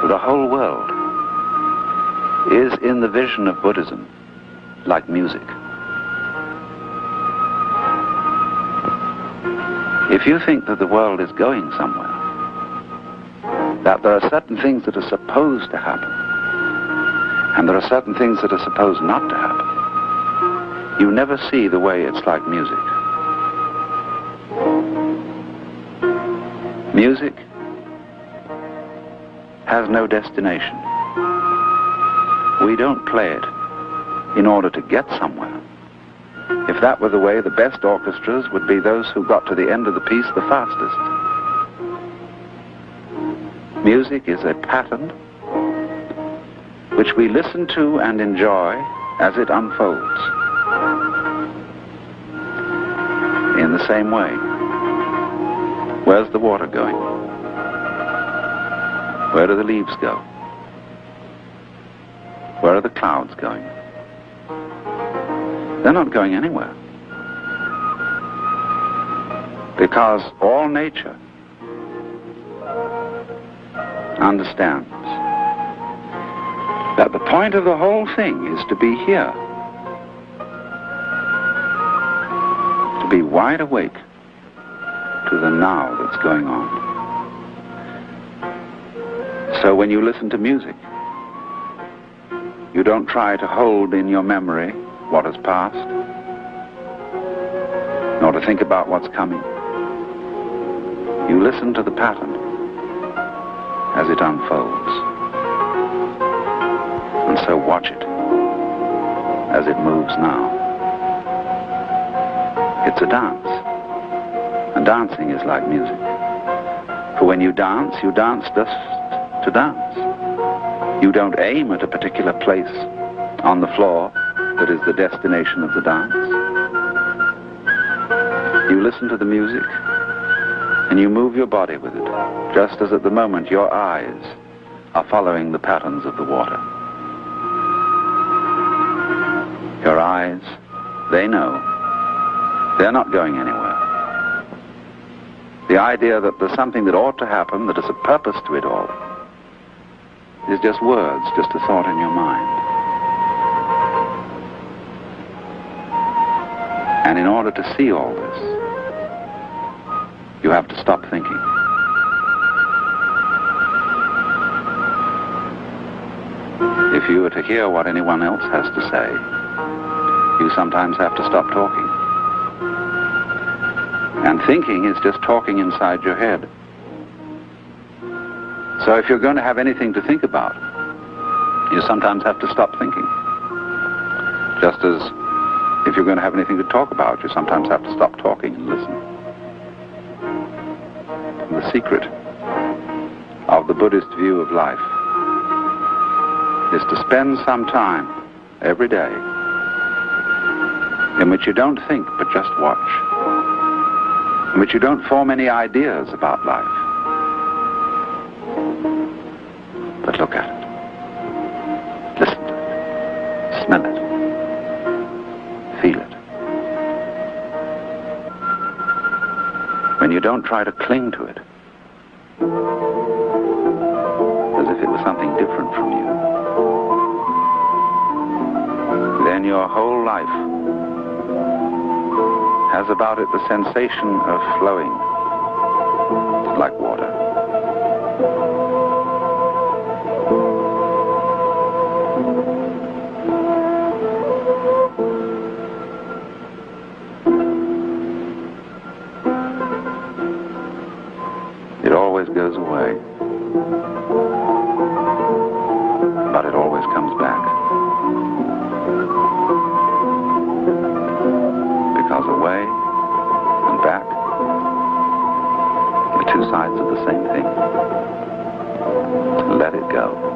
For the whole world is, in the vision of Buddhism, like music. If you think that the world is going somewhere, that there are certain things that are supposed to happen, and there are certain things that are supposed not to happen, you never see the way it's like music. Music has no destination. We don't play it in order to get somewhere. If that were the way, the best orchestras would be those who got to the end of the piece the fastest. Music is a pattern which we listen to and enjoy as it unfolds. In the same way, where's the water going? Where do the leaves go? Where are the clouds going? They're not going anywhere. Because all nature understands that the point of the whole thing is to be here. To be wide awake to the now that's going on. So when you listen to music, you don't try to hold in your memory what has passed, nor to think about what's coming. You listen to the pattern as it unfolds, and so watch it as it moves now. It's a dance, and dancing is like music. For when you dance just to dance. You don't aim at a particular place on the floor that is the destination of the dance. You listen to the music and you move your body with it, just as at the moment your eyes are following the patterns of the water. Your eyes, they know. They're not going anywhere. The idea that there's something that ought to happen, that is a purpose to it all, is just words, just a thought in your mind. And in order to see all this, you have to stop thinking. If you were to hear what anyone else has to say, you sometimes have to stop talking. And thinking is just talking inside your head. So if you're going to have anything to think about, you sometimes have to stop thinking. Just as if you're going to have anything to talk about, you sometimes have to stop talking and listen. And the secret of the Buddhist view of life is to spend some time every day in which you don't think but just watch, in which you don't form any ideas about life, but look at it, listen to it, smell it, feel it. When you don't try to cling to it, as if it was something different from you, then your whole life has about it the sensation of flowing like water. It always goes away, but it always comes back. Because away and back are two sides of the same thing. Let it go.